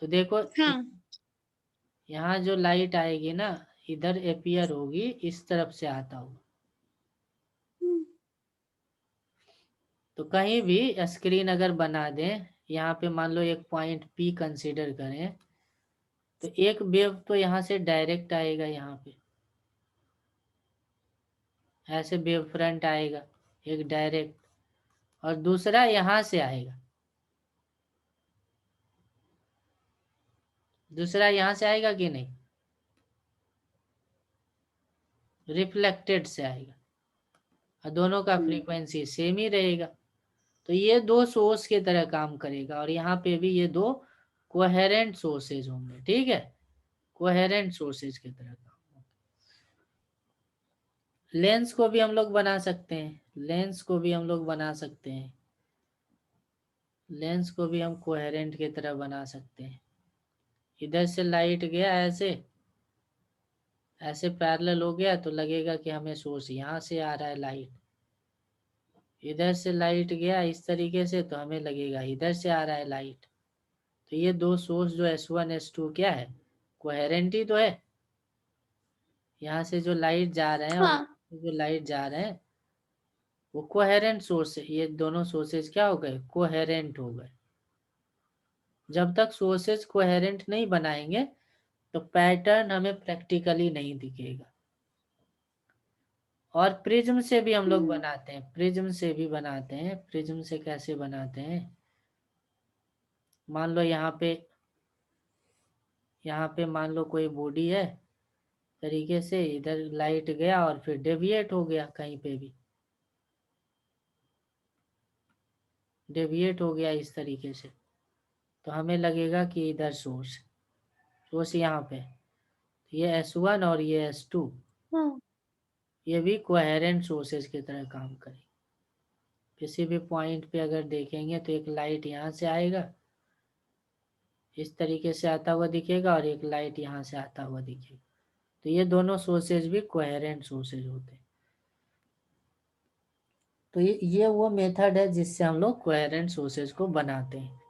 तो देखो हाँ। यहाँ जो लाइट आएगी ना, इधर एपियर होगी, इस तरफ से आता होगा। तो कहीं भी स्क्रीन अगर बना दें, यहाँ पे मान लो एक पॉइंट P कंसीडर करें, तो एक वेव तो यहाँ से डायरेक्ट आएगा, यहाँ पे ऐसे वेव फ्रंट आएगा एक डायरेक्ट, और दूसरा यहाँ से आएगा, दूसरा यहाँ से आएगा कि नहीं? रिफ्लेक्टेड से आएगा, और दोनों का फ्रीक्वेंसी सेम ही रहेगा। तो ये दो सोर्स की तरह काम करेगा, और यहाँ पे भी ये दो कोहेरेंट सोर्सेज होंगे, ठीक है, कोहेरेंट सोर्सेज की तरह काम। लेंस को भी हम लोग बना सकते हैं, लेंस को भी हम लोग बना सकते हैं, लेंस को भी हम कोहेरेंट की तरह बना सकते हैं। इधर से लाइट गया ऐसे ऐसे पैरेलल हो गया तो लगेगा कि हमें सोर्स यहाँ से आ रहा है लाइट, इधर से लाइट गया इस तरीके से तो हमें लगेगा इधर से आ रहा है लाइट। तो ये दो सोर्स जो S1 S2 क्या है? कोहेरेंट ही तो है। यहाँ से जो लाइट जा रहे हैं और हाँ। यहाँ से जो लाइट जा रहे हैं वो कोहेरेंट सोर्स है। ये दोनों सोर्सेज क्या हो गए? कोहेरेंट हो गए। जब तक सोर्सेज कोहेरेंट नहीं बनाएंगे तो पैटर्न हमें प्रैक्टिकली नहीं दिखेगा। और प्रिज्म से भी हम लोग बनाते हैं, प्रिज्म से भी बनाते हैं। प्रिज्म से कैसे बनाते हैं, मान लो यहाँ पे मान लो कोई बॉडी है, तरीके से इधर लाइट गया और फिर डेविएट हो गया, कहीं पे भी डेविएट हो गया इस तरीके से, तो हमें लगेगा कि इधर सोर्स यहाँ पे, ये S1 और ये S2, हाँ ये भी कोहेरेंट सोर्सेज की तरह काम करेंगे। किसी भी पॉइंट पे अगर देखेंगे तो एक लाइट यहाँ से आएगा, इस तरीके से आता हुआ दिखेगा, और एक लाइट यहाँ से आता हुआ दिखेगा, तो ये दोनों सोर्सेज भी कोहेरेंट सोर्सेज होते हैं। तो ये वो मेथड है जिससे हम लोग कोहेरेंट सोर्सेज को बनाते हैं।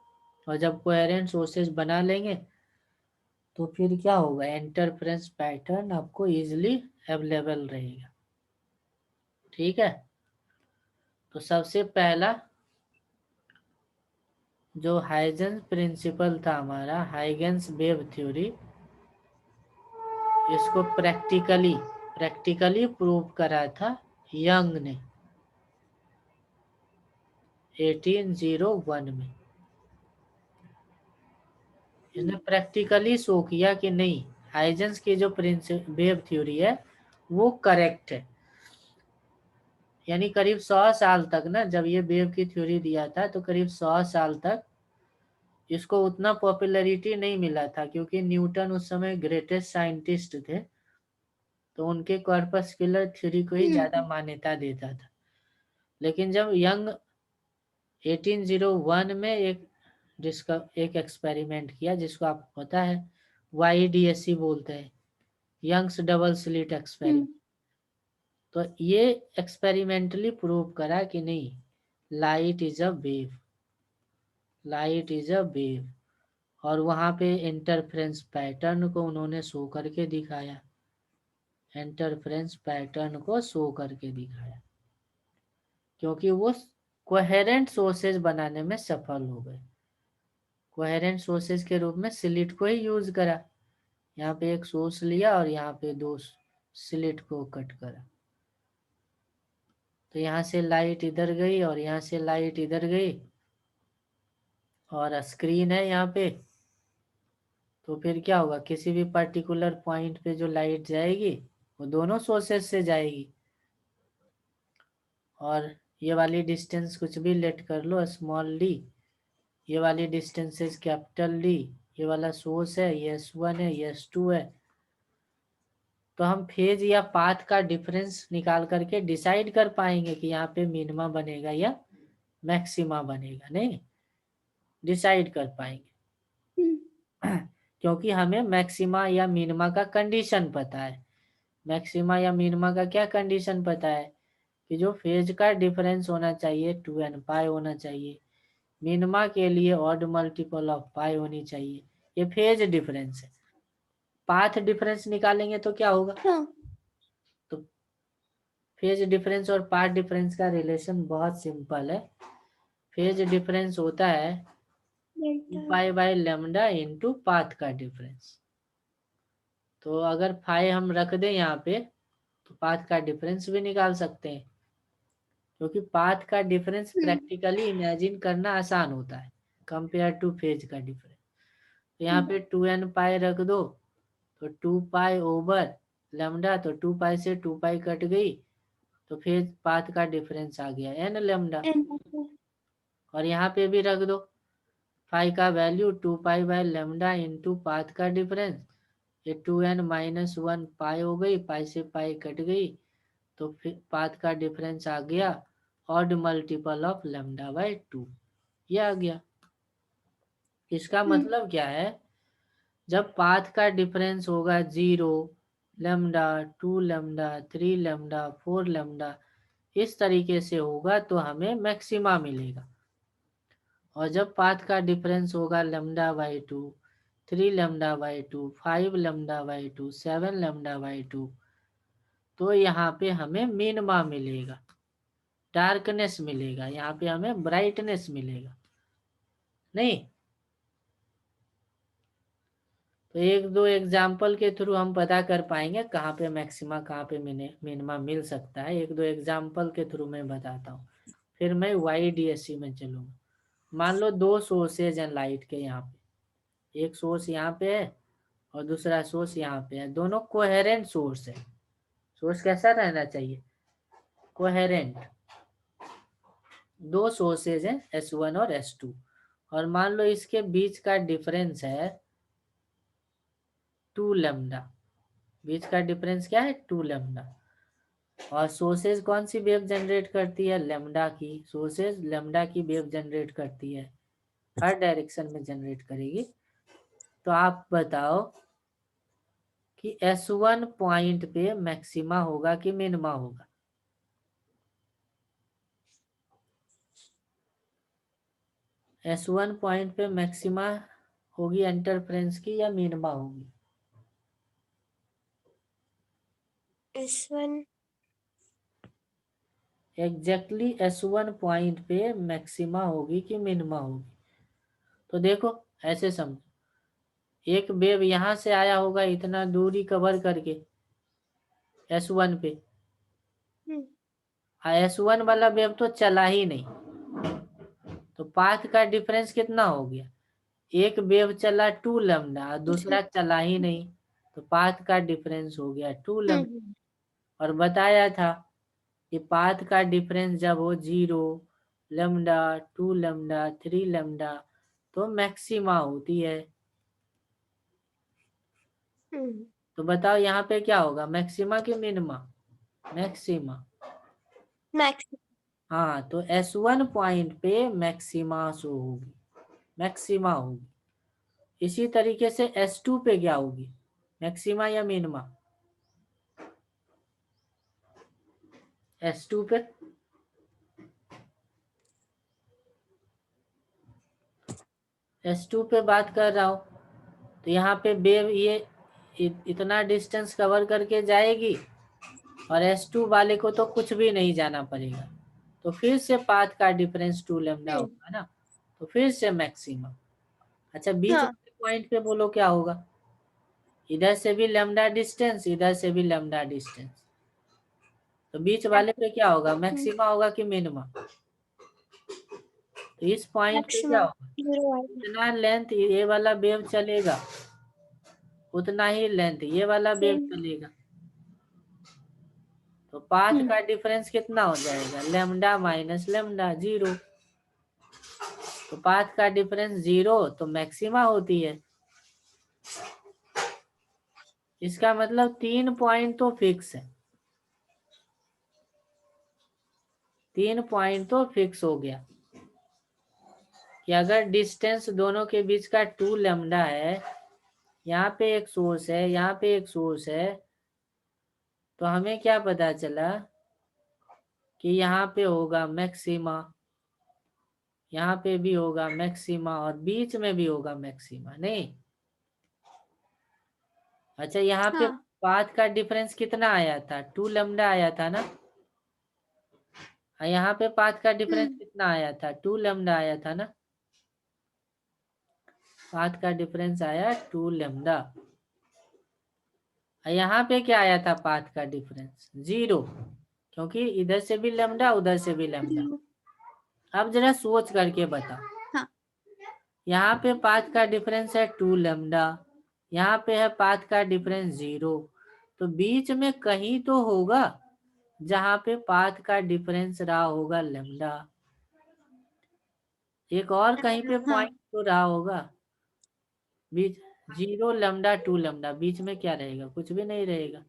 और जब कोहेरेंट सोर्सेज बना लेंगे तो फिर क्या होगा, इंटरफेरेंस पैटर्न आपको इजीली अवेलेबल रहेगा। ठीक है, तो सबसे पहला जो हाइजेंस प्रिंसिपल था हमारा, हाइगेंस वेव थ्योरी, इसको प्रैक्टिकली प्रूव करा था यंग ने 1801 में। इसने प्रैक्टिकली शो किया कि नहीं, हाइजेंस की जो वेव थ्योरी है वो करेक्ट है। यानी करीब 100 साल तक ना, जब ये वेव की थ्योरी दिया था तो करीब 100 साल तक इसको उतना पॉपुलैरिटी नहीं मिला था, क्योंकि न्यूटन उस समय ग्रेटेस्ट साइंटिस्ट थे, तो उनके कॉर्पस्कुलर थ्योरी को ही ज्यादा मान्यता देता था। लेकिन जब यंग 1801 में एक एक्सपेरिमेंट किया, जिसको आपको पता है YDSC बोलते हैं, यंग्स डबल स्लिट एक्सपेरिमेंट, तो ये एक्सपेरिमेंटली प्रूव करा कि नहीं, light is a wave, light is a wave. और वहां पे इंटरफेरेंस पैटर्न को उन्होंने शो करके दिखाया, इंटरफेरेंस पैटर्न को शो करके दिखाया, क्योंकि वो कोहेरेंट सोर्सेज बनाने में सफल हो गए। कोहेरेंट सोर्सेज के रूप में स्लिट को ही यूज करा, यहाँ पे एक सोर्स लिया और यहाँ पे दो स्लिट को कट करा, तो यहाँ से लाइट इधर गई और यहाँ से लाइट इधर गई, और स्क्रीन है यहाँ पे, तो फिर क्या होगा, किसी भी पर्टिकुलर पॉइंट पे जो लाइट जाएगी वो दोनों सोर्सेज से जाएगी। और ये वाली डिस्टेंस कुछ भी लेट कर लो, स्मॉल डी, ये वाली डिस्टेंस इज कैपिटल डी, ये वाला सोर्स है, ये S1 है, ये S2 है। तो हम फेज या पाथ का डिफरेंस निकाल करके डिसाइड कर पाएंगे कि यहाँ पे मिनिमा बनेगा या मैक्सिमा बनेगा, नहीं डिसाइड कर पाएंगे क्योंकि हमें मैक्सिमा या मिनिमा का कंडीशन पता है। मैक्सिमा या मिनिमा का क्या कंडीशन पता है, कि जो फेज का डिफरेंस होना चाहिए 2n होना चाहिए, मिनिमा के लिए ऑड मल्टीपल ऑफ पाई होनी चाहिए, ये फेज डिफरेंस है। पाथ डिफरेंस निकालेंगे तो क्या होगा, तो फेज डिफरेंस और पाथ डिफरेंस का रिलेशन बहुत सिंपल है। फेज डिफरेंस होता है 2π/λ इंटू पाथ का डिफरेंस। तो अगर फाई हम रख दें यहाँ पे तो पाथ का डिफरेंस भी निकाल सकते हैं, क्योंकि पाथ का डिफरेंस प्रैक्टिकली इमेजिन करना आसान होता है कंपेयर टू फेज का डिफरेंस। तो यहाँ पे 2n रख दो, तो 2π/λ, तो 2π से 2π कट गई, तो फिर पाथ का डिफरेंस आ गया n λ। और यहाँ पे भी रख दो, फाई का वैल्यू 2π/λ इंटू पाथ का डिफरेंस, ये 2n-1 हो गई, पाई से पाई कट गई, तो फिर पाथ का डिफरेंस आ गया ऑड मल्टीपल ऑफ λ/2, ये आ गया। इसका मतलब क्या है, जब पाथ का डिफरेंस होगा 0, λ, 2λ, 3λ, 4λ, इस तरीके से होगा तो हमें मैक्सिमा मिलेगा। और जब पाथ का डिफरेंस होगा λ/2, 3λ/2, 5λ/2, 7λ/2, तो यहाँ पे हमें मिनिमा मिलेगा, डार्कनेस मिलेगा, यहाँ पे हमें ब्राइटनेस मिलेगा, नहीं। तो एक दो एग्जाम्पल के थ्रू हम पता कर पाएंगे कहाँ पे मैक्सिमा कहाँ पे मिनिमा मिल सकता है। एक दो एग्जाम्पल के थ्रू मैं बताता हूँ, फिर मैं YDSC में चलूंगा। मान लो दो सोर्सेज हैं लाइट के यहाँ पे, एक सोर्स यहाँ पे है और दूसरा सोर्स यहाँ पे है, दोनों कोहेरेंट सोर्स है। सोर्स कैसा रहना चाहिए? कोहेरेंट। दो सोर्सेज हैं S1 और S2, और मान लो इसके बीच का डिफरेंस है 2 लैम्डा। बीच का डिफरेंस क्या है? 2 लैम्डा। और सोर्सेज कौन सी वेव जनरेट करती है? लैम्डा की। सोर्सेज लैम्डा की वेव जनरेट करती है, हर डायरेक्शन में जनरेट करेगी। तो आप बताओ कि S1 पॉइंट पे मैक्सिमा होगा कि मिनिमा होगा? S1 पॉइंट पे मैक्सिमा होगी इंटरफेरेंस की या मिनिमा होगी? S1 एग्जैक्टली S1 पॉइंट पे मैक्सिमा होगी कि मिनिमा होगी? तो देखो ऐसे समझो, एक वेव यहां से आया होगा इतना दूरी कवर करके S1 पे, S1 वाला वेव तो चला ही नहीं, तो पाथ का डिफरेंस कितना हो गया? एक वेव चला 2 लैम्डा, दूसरा चला ही नहीं, तो पाथ का डिफरेंस हो गया 2 लैम्डा। और बताया था कि पाथ का डिफरेंस जब हो 0 लैम्डा 2 लैम्डा 3 लैम्डा तो मैक्सिमा होती है। तो बताओ यहाँ पे क्या होगा, मैक्सिमा कि मिनिमा? मैक्सिमा। मैक्स हाँ, तो S1 पॉइंट पे मैक्सिमा शो होगी, मैक्सिमा होगी। इसी तरीके से S2 पे क्या होगी, मैक्सिमा या मिनिमा? S2 पे S2 पे बात कर रहा हूँ, तो यहाँ पे वेव ये इतना डिस्टेंस कवर करके जाएगी और S2 वाले को तो कुछ भी नहीं जाना पड़ेगा, तो फिर से पाथ का डिफरेंस 2 लैम्डा होगा ना, तो फिर से मैक्सिमम। अच्छा, बीच हाँ वाले पॉइंट पे बोलो क्या होगा? इधर से भी लैम्डा डिस्टेंस, इधर से भी लैम्डा डिस्टेंस, तो बीच वाले पे क्या होगा, मैक्सिमा होगा कि मिनिमा? तो इस पॉइंट पे क्या मैक्सिमम होगा, 0 आएगा। जितना लेंथ ये वाला वेव चलेगा उतना ही लेंथ ये वाला वेव चलेगा, तो पाथ का डिफरेंस कितना हो जाएगा, लैम्डा माइनस लैम्डा 0। तो पाथ का डिफरेंस 0 तो मैक्सिमा होती है। इसका मतलब 3 पॉइंट तो फिक्स है, 3 पॉइंट तो फिक्स हो गया कि अगर डिस्टेंस दोनों के बीच का 2 लैम्डा है, यहाँ पे एक सोर्स है यहाँ पे एक सोर्स है, तो हमें क्या पता चला कि यहाँ पे होगा मैक्सिमा, यहाँ पे भी होगा मैक्सिमा और बीच में भी होगा मैक्सिमा, नहीं? अच्छा, यहाँ पे हाँ पाथ का डिफरेंस कितना आया था, 2 लैम्डा आया था ना, और यहाँ पे पाथ का डिफरेंस कितना आया था, 2 लैम्डा आया था ना। पाथ का डिफरेंस आया 2 लैम्डा, यहाँ पे क्या आया था पाथ का डिफरेंस 0, क्योंकि इधर से भी लैम्डा उधर से भी लैम्डा। अब जरा सोच करके बता, हाँ यहाँ पे पाथ का डिफरेंस है 2 लैम्डा, यहाँ पे है पाथ का डिफरेंस 0, तो बीच में कहीं तो होगा जहाँ पे पाथ का डिफरेंस रहा होगा लैम्डा, एक और कहीं पे हाँ पॉइंट तो रहा होगा बीच, 0 लैम्डा 2 लैम्डा, बीच में क्या रहेगा, कुछ भी नहीं रहेगा।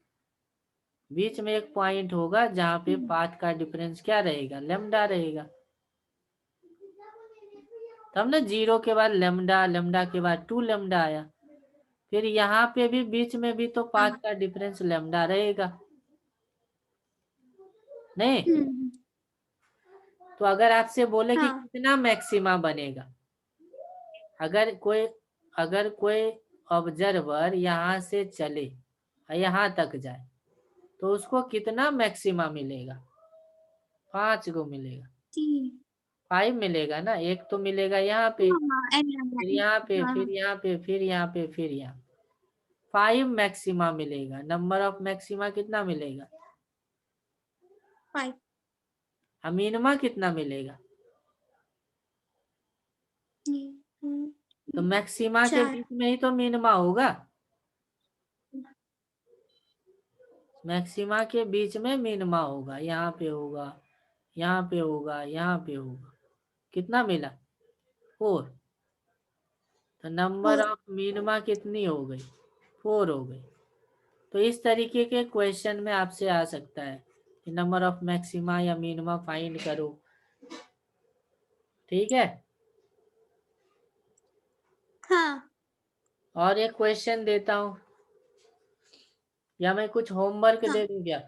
बीच में एक पॉइंट होगा जहाँ पे पाथ का डिफरेंस क्या रहेगा, लैम्डा रहेगा। तब ना 0 के बाद लैम्डा, लैम्डा के बाद 2 लैम्डा आया, फिर यहाँ पे भी बीच में भी तो पाथ का डिफरेंस लैम्डा रहेगा, नहीं? तो अगर आपसे बोले कि हाँ कितना मैक्सिमा बनेगा, अगर कोई ऑब्जर्वर यहाँ से चले और यहाँ तक जाए तो उसको कितना मैक्सिमा मिलेगा, 5 गो मिलेगा, 5 मिलेगा ना, एक तो मिलेगा यहाँ पे, हाँ फिर यहाँ पे, हाँ फिर यहाँ पे, फिर यहाँ पे, फिर यहाँ। 5 मैक्सिमा मिलेगा। नंबर ऑफ मैक्सिमा कितना मिलेगा? 5। मिनिमा कितना मिलेगा? तो मैक्सिमा के 4। बीच में ही तो मिनिमा होगा। मैक्सिमा के बीच में मिनिमा होगा, यहाँ पे होगा, यहाँ पे होगा, यहाँ पे होगा। कितना मिला? 4। तो नंबर 4। ऑफ मिनिमा कितनी हो गई? 4 हो गई। तो इस तरीके के क्वेश्चन में आपसे आ सकता है कि नंबर ऑफ मैक्सिमा या मिनिमा फाइंड करो। ठीक है। हाँ और एक क्वेश्चन देता हूं, या मैं कुछ होमवर्क हाँ दे दूं क्या?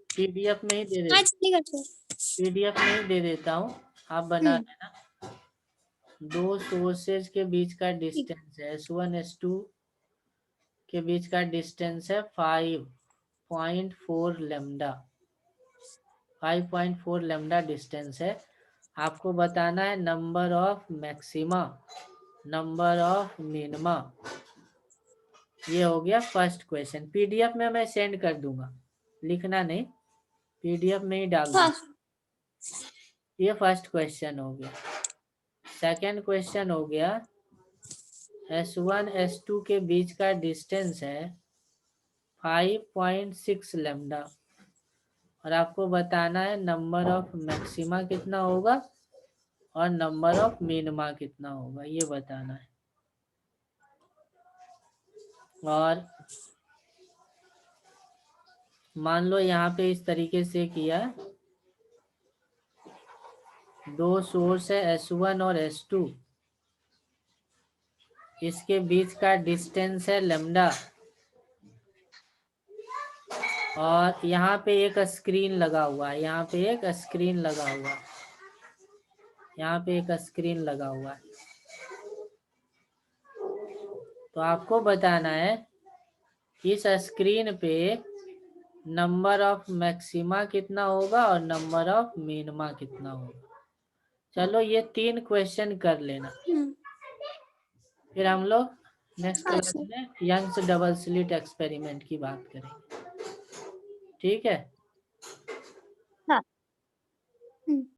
पीडीएफ में ही दे हाँ, देता चलेगा सर। पीडीएफ में ही दे देता हूँ, आप बना लेना। दो सोर्सेज के बीच का ठीक। डिस्टेंस है S1 S2 के बीच का डिस्टेंस है 5.4 लेमडा। 5.4 लेमडा डिस्टेंस है। आपको बताना है number of maxima, number of minima. ये हो गया फर्स्ट क्वेश्चन। पीडीएफ में मैं सेंड कर दूंगा, लिखना नहीं, पीडीएफ में ही डाल हाँ। दूंगा। ये फर्स्ट क्वेश्चन हो गया। सेकंड क्वेश्चन हो गया, S1 S2 के बीच का डिस्टेंस है 5.6 लेमडा, और आपको बताना है नंबर ऑफ मैक्सिमा कितना होगा और नंबर ऑफ मिनिमा कितना होगा, ये बताना है। और मान लो यहाँ पे इस तरीके से किया, दो सोर्स है S1 और S2, इसके बीच का डिस्टेंस है लेमडा, और यहाँ पे एक स्क्रीन लगा हुआ है, यहाँ पे एक स्क्रीन लगा हुआ है, यहाँ पे एक स्क्रीन लगा हुआ है। तो आपको बताना है इस स्क्रीन पे नंबर ऑफ मैक्सिमा कितना होगा और नंबर ऑफ मिनिमा कितना होगा। चलो ये 3 क्वेश्चन कर लेना, फिर हम लोग नेक्स्ट हाँ क्लास सर। में यंग्स डबल स्लिट एक्सपेरिमेंट की बात करेंगे। ठीक है। हाँ।